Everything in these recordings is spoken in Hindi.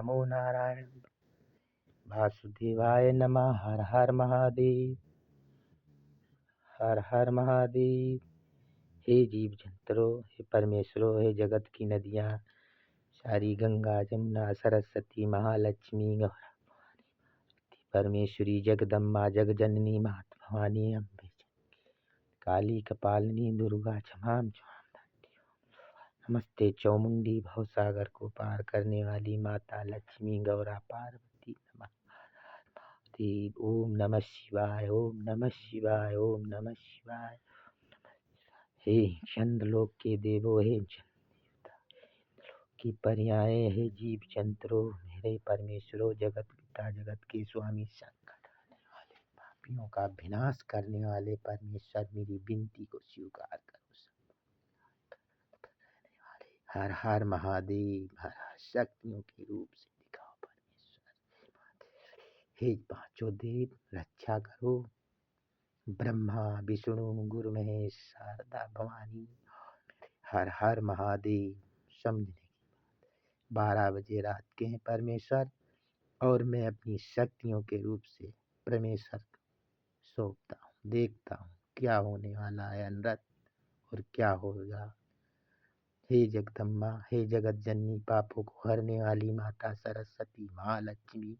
नमो नारायण वासुदेवाय नमः। हर हर महादेव, हर हर महादेव। हे जीव जंतरो, हे परमेश्वरो, हे जगत की नदियाँ सारी, गंगा जमुना सरस्वती महालक्ष्मी गौरा परमेश्वरी जगदम्बा जगजननी मात भवानी अम्बे काली कपालिनी दुर्गा क्षमा नमस्ते चौमुंडी भवसागर को पार करने वाली माता लक्ष्मी गौरा पार्वती नमः। ओम नमः शिवाय, ओम नमः शिवाय, ओम नमः शिवाय। हे चंद्रलोक के देवो, हे की पर्याय, हे जीव जंतरो, मेरे परमेश्वरो, जगत पिता जगत के स्वामी, संकट आने वाले पापियों का विनाश करने वाले परमेश्वर, मेरी विनती को स्वीकार करो। हर हर महादेव, हर हर शक्तियों के रूप से दिखाओ परमेश्वर। हे पांचों देव रक्षा करो, ब्रह्मा विष्णु गुरु महेश शारदा भवानी। हर हर महादेव। समझने की बात, 12 बजे रात के हैं परमेश्वर, और मैं अपनी शक्तियों के रूप से परमेश्वर सौंपता हूँ, देखता हूँ क्या होने वाला है अनरत और क्या होगा। हे जगदम्बा, हे जगत जननी, पापों को हरने वाली माता सरस्वती महालक्ष्मी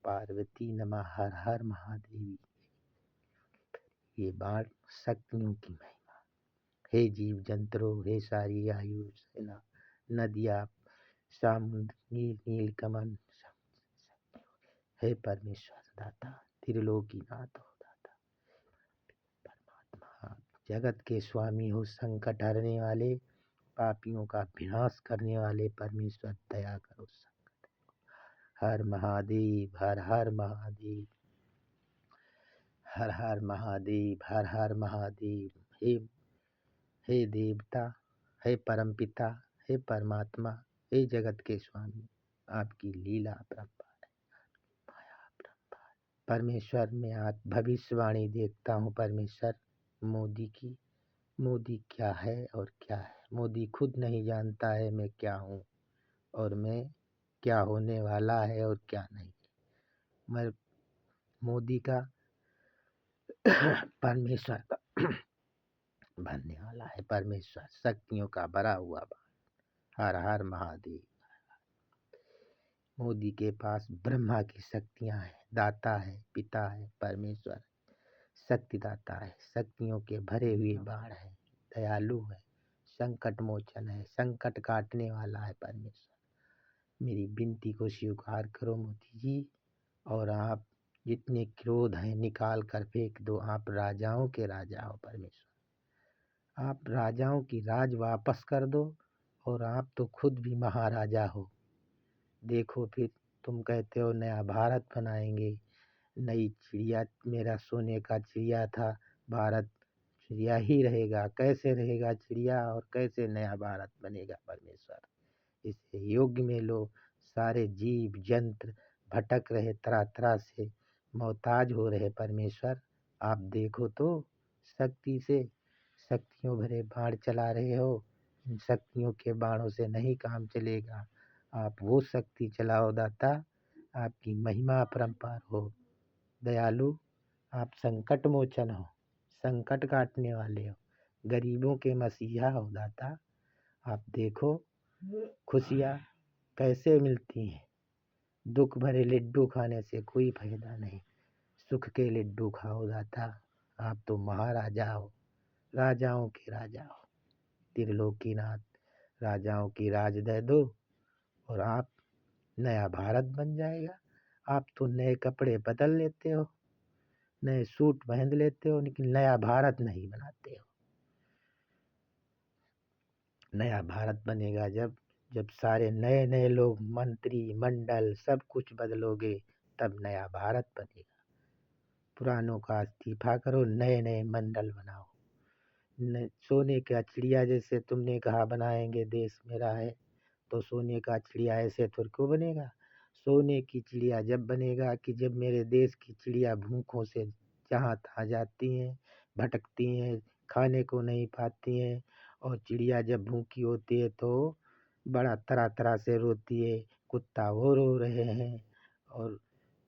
पार्वती नमः। हर हर महादेवी। ये बाण शक्तियों की महिमा। हे जीव जंतरो, हे सारी आयु सेना, नदिया सामुद्र नील नील कमल, हे परमेश्वर दाता त्रिलोकीनाथ हो, दाता परमात्मा जगत के स्वामी हो, संकट हरने वाले पापियों का विनाश करने वाले परमेश्वर दया करो। संकट हर महादेव, हर हर महादेव, हर हर महादेव, हर हर महादेव। हे देवता, हे परमपिता, हे परमात्मा, हे जगत के स्वामी, आपकी लीला अपरंपार है, माया अपरंपार। परमेश्वर, मैं आज भविष्यवाणी देखता हूँ परमेश्वर मोदी की। मोदी क्या है और क्या है, मोदी खुद नहीं जानता है मैं क्या हूँ और मैं क्या होने वाला है और क्या नहीं। मैं मोदी का परमेश्वर का बनने वाला है, परमेश्वर शक्तियों का भरा हुआ बाण। हर हर महादेव। मोदी के पास ब्रह्मा की शक्तियाँ हैं, दाता है, पिता है, परमेश्वर शक्तिदाता है, शक्तियों के भरे हुए बाण है, दयालु है, संकट मोचन है, संकट काटने वाला है परमेश्वर। मेरी विनती को स्वीकार करो मोदी जी, और आप जितने क्रोध हैं निकाल कर फेंक दो। आप राजाओं के राजा हो परमेश्वर, आप राजाओं की राज वापस कर दो, और आप तो खुद भी महाराजा हो। देखो फिर तुम कहते हो नया भारत बनाएंगे, नई चिड़िया, मेरा सोने का चिड़िया था भारत चिड़िया ही रहेगा। कैसे रहेगा चिड़िया और कैसे नया भारत बनेगा परमेश्वर। इसे योग में लो। सारे जीव जंत्र भटक रहे, तरह तरह से मोहताज हो रहे परमेश्वर। आप देखो तो शक्ति से, शक्तियों भरे बाण चला रहे हो। इन शक्तियों के बाणों से नहीं काम चलेगा। आप वो शक्ति चलाओ दाता, आपकी महिमा अपरंपार हो। दयालु, आप संकट मोचन हो, संकट काटने वाले हो, गरीबों के मसीहा हो दाता। आप देखो खुशियाँ कैसे मिलती हैं। दुख भरे लड्डू खाने से कोई फायदा नहीं, सुख के लड्डू खाओ दाता। आप तो महाराजा हो, राजाओं के राजा हो, त्रिलोकीनाथ। राजाओं की राज दे दो और आप नया भारत बन जाएगा। आप तो नए कपड़े बदल लेते हो, नए सूट पहन लेते हो, लेकिन नया भारत नहीं बनाते हो। नया भारत बनेगा जब जब सारे नए नए लोग, मंत्री मंडल सब कुछ बदलोगे, तब नया भारत बनेगा। पुरानों का इस्तीफा करो, नए नए मंडल बनाओ। सोने का चिड़िया जैसे तुमने कहा बनाएंगे देश मेरा है, तो सोने का चिड़िया ऐसे थोड़ी को बनेगा। सोने की चिड़िया जब बनेगा कि जब मेरे देश की चिड़िया भूखों से जहाँ तहाँ जाती हैं, भटकती हैं, खाने को नहीं पाती हैं। और चिड़िया जब भूखी होती है तो बड़ा तरह तरह से रोती है, कुत्ता वो रो रहे हैं और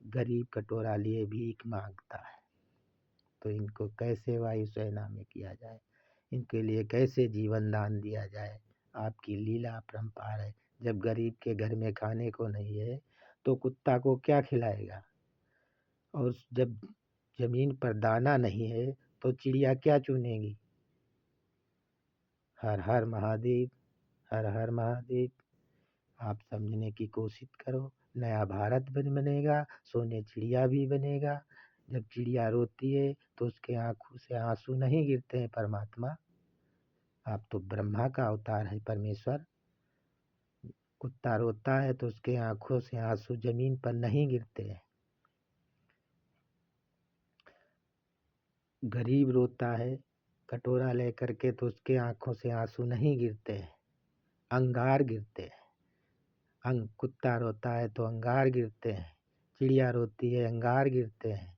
गरीब कटोरा लिए भीख मांगता है। तो इनको कैसे वायुसेना में किया जाए, इनके लिए कैसे जीवन दान दिया जाए। आपकी लीला अपरंपार है। जब गरीब के घर में खाने को नहीं है तो कुत्ता को क्या खिलाएगा, और जब जमीन पर दाना नहीं है तो चिड़िया क्या चुनेगी। हर हर महादेव, हर हर महादेव। आप समझने की कोशिश करो। नया भारत बनेगा, सोने चिड़िया भी बनेगा। जब चिड़िया रोती है तो उसके आंखों से आंसू नहीं गिरते हैं परमात्मा। आप तो ब्रह्मा का अवतार है परमेश्वर। कुत्ता रोता है तो उसके आंखों से आंसू जमीन पर नहीं गिरते हैं। गरीब रोता है कटोरा लेकर के तो उसके आंखों से आंसू नहीं गिरते हैं, अंगार गिरते हैं। कुत्ता रोता है तो अंगार गिरते हैं, चिड़िया रोती है अंगार गिरते हैं,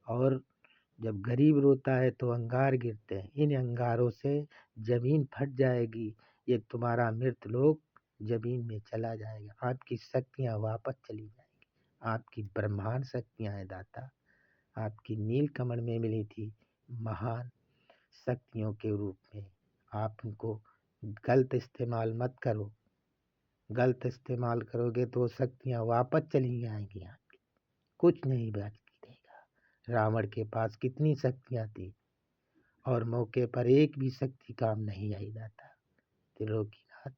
और जब गरीब रोता है तो अंगार गिरते हैं। इन अंगारों से जमीन फट जाएगी। ये तुम्हारा मृत लोक जमीन में चला जाएगा। आपकी शक्तियाँ वापस चली जाएंगी। आपकी ब्रह्मांड शक्तियाँ हैं दाता। आपकी नीलकमल में मिली थी महान शक्तियों के रूप में। आप उनको गलत इस्तेमाल मत करो। गलत इस्तेमाल करोगे तो शक्तियाँ वापस चली जाएंगी। आपकी कुछ नहीं बचेगा। रावण के पास कितनी शक्तियाँ थी और मौके पर एक भी शक्ति काम नहीं आई दाता। त्रिलोकीनाथ,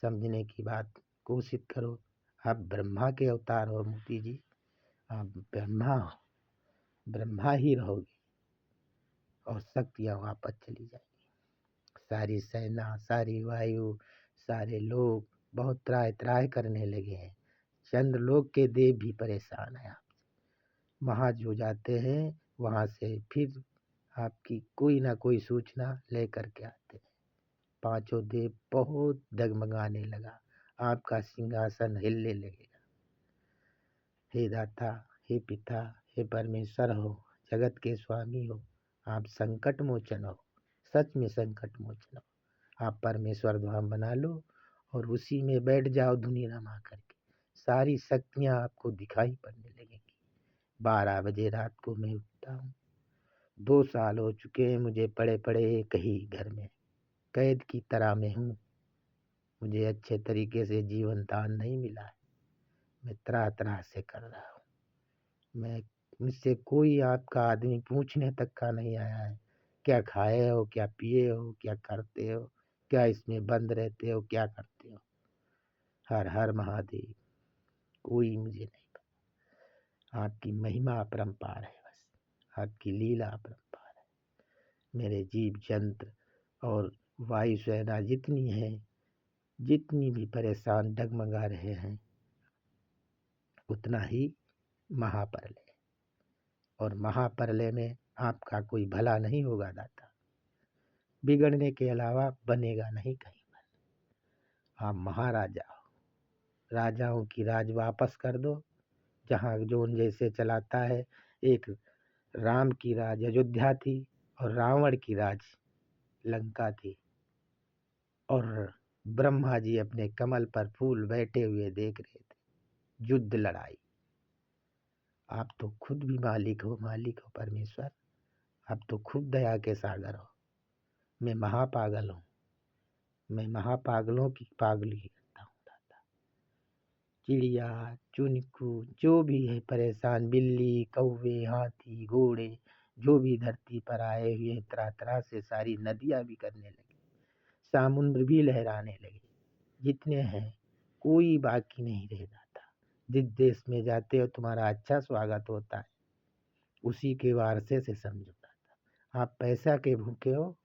समझने की बात कोशिश करो। आप ब्रह्मा के अवतार हो मोती जी। आप ब्रह्मा हो, ब्रह्मा ही रहोगे और शक्तियाँ वापस चली जाएंगी। सारी सेना, सारी वायु, सारे लोग बहुत त्राह त्राह करने लगे हैं। चंद्रलोक के देव भी परेशान हैं आपसे। वहाँ जो जाते हैं वहाँ से फिर आपकी कोई ना कोई सूचना लेकर के आते हैं। पांचों देव बहुत डगमगाने लगा। आपका सिंहासन हिलने लगेगा। हे दाता, हे पिता, हे परमेश्वर हो, जगत के स्वामी हो, आप संकट मोचन हो, सच में संकट मोचन हो। आप परमेश्वर धाम बना लो और उसी में बैठ जाओ धुनी रमा करके। सारी शक्तियाँ आपको दिखाई पड़ने लगेंगी। 12 बजे रात को मैं उठता हूँ। 2 साल हो चुके हैं मुझे पड़े पड़े एक ही घर में, कैद की तरह में हूँ। मुझे अच्छे तरीके से जीवन दान नहीं मिला है। मैं तरह तरह से कर रहा हूँ। मुझसे कोई आपका आदमी पूछने तक का नहीं आया है, क्या खाए हो, क्या पिए हो, क्या करते हो, क्या इसमें बंद रहते हो, क्या करते हो। हर हर महादेव। कोई मुझे नहीं पता। आपकी महिमा अपरंपार है। बस आपकी लीला अपरंपार है। मेरे जीव जंत्र और वायुसेना जितनी है, जितनी भी परेशान डगमगा रहे हैं, उतना ही महाप्रलय। और महाप्रलय में आपका कोई भला नहीं होगा दाता। बिगड़ने के अलावा बनेगा नहीं कहीं पर। आप महाराजा हो। राजाओं की राज वापस कर दो। जहाँ जोन जैसे चलाता है। एक राम की राज अयोध्या थी और रावण की राज लंका थी, और ब्रह्मा जी अपने कमल पर फूल बैठे हुए देख रहे थे। युद्ध लड़ाई। आप तो खुद भी मालिक हो परमेश्वर। आप तो खुद दया के सागर हो। मैं महापागल हूँ। मैं महापागलों की पागली करता हूँ दाता। चिड़िया, चुनकू, जो भी है परेशान, बिल्ली, कौवे, हाथी, घोड़े, जो भी धरती पर आए हुए तरह तरह से सारी नदियाँ भी करने लगी, समुद्र भी लहराने लगे। जितने हैं कोई बाकी नहीं रह जाता। जिस देश में जाते हो तुम्हारा अच्छा स्वागत होता है, उसी के वारसे से समझो दाता। आप पैसा के भूखे हो।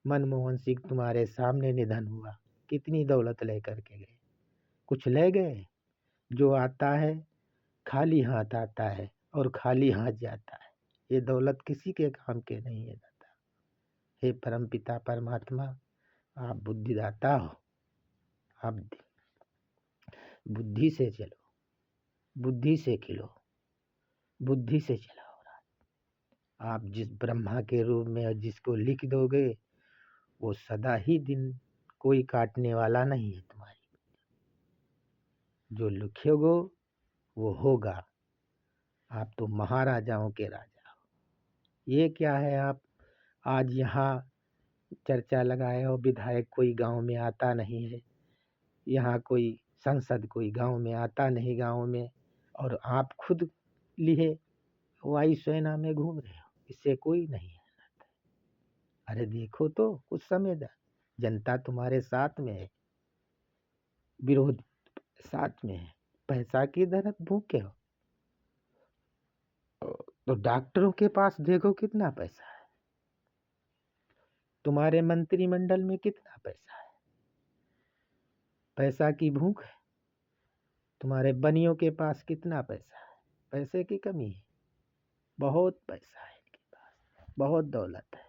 मनमोहन सिंह तुम्हारे सामने निधन हुआ, कितनी दौलत लेकर के गए, कुछ ले गए। जो आता है खाली हाथ आता है और खाली हाथ जाता है। ये दौलत किसी के काम के नहीं है दाता। हे परमपिता परमात्मा, आप बुद्धिदाता हो। आप बुद्धि से चलो, बुद्धि से खिलो, बुद्धि से चलाओ राज। आप जिस ब्रह्मा के रूप में और जिसको लिख दोगे वो सदा ही दिन कोई काटने वाला नहीं है तुम्हारी। जो लिखोगे वो होगा। आप तो महाराजाओं के राजा हो। ये क्या है, आप आज यहाँ चर्चा लगाए हो, विधायक कोई गांव में आता नहीं है, यहाँ कोई संसद कोई गांव में आता नहीं गांव में, और आप खुद लिए वायुसेना में घूम रहे हो, इससे कोई नहीं है। अरे देखो तो कुछ समझ, जनता तुम्हारे साथ में है, विरोध साथ में है, पैसा की तरफ भूखे हो। तो डॉक्टरों के पास देखो कितना पैसा है, तुम्हारे मंत्रिमंडल में कितना पैसा है, पैसा की भूख है। तुम्हारे बनियों के पास कितना पैसा है, पैसे की कमी है, बहुत पैसा है इनके पास, बहुत दौलत है।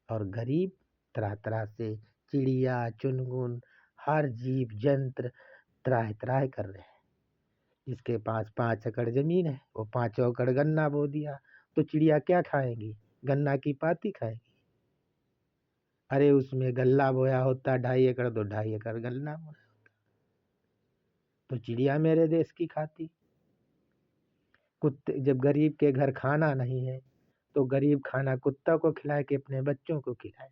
और गरीब तरह तरह से चिड़िया चुनमुन हर जीव जंत्र त्राह त्राह कर रहे हैं। जिसके पास 5 एकड़ जमीन है वो 5 एकड़ गन्ना बो दिया, तो चिड़िया क्या खाएंगी, गन्ना की पाती खाएंगी। अरे उसमें गल्ला बोया होता 2.5 एकड़, तो 2.5 एकड़ गन्ना बोया, तो चिड़िया मेरे देश की खाती। कुत्ते, जब गरीब के घर खाना नहीं है तो गरीब खाना कुत्ता को खिलाए कि अपने बच्चों को खिलाए?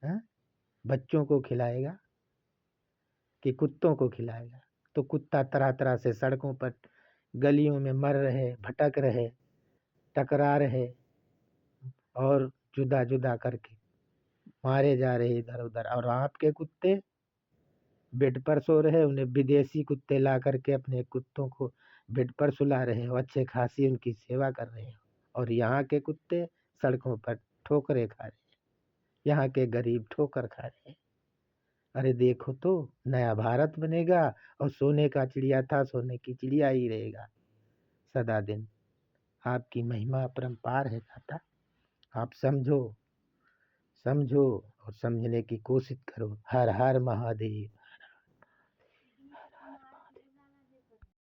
हाँ? बच्चों को खिलाएगा कि कुत्तों को खिलाएगा? तो कुत्ता तरह तरह से सड़कों पर गलियों में मर रहे, भटक रहे, टकरा रहे, और जुदा जुदा करके मारे जा रहे इधर उधर। और आपके कुत्ते बेड पर सो रहे, उन्हें विदेशी कुत्ते ला करके अपने कुत्तों को बेड पर सुला रहे हो, अच्छे खासी उनकी सेवा कर रहे हो, और यहाँ के कुत्ते सड़कों पर ठोकरे खा रहे हैं, यहाँ के गरीब ठोकर खा रहे हैं। अरे देखो तो नया भारत बनेगा, और सोने का चिड़िया था सोने की चिड़िया ही रहेगा सदा दिन। आपकी महिमा अपरंपार है दाता, आप समझो, समझो और समझने की कोशिश करो। हर हर महादेव।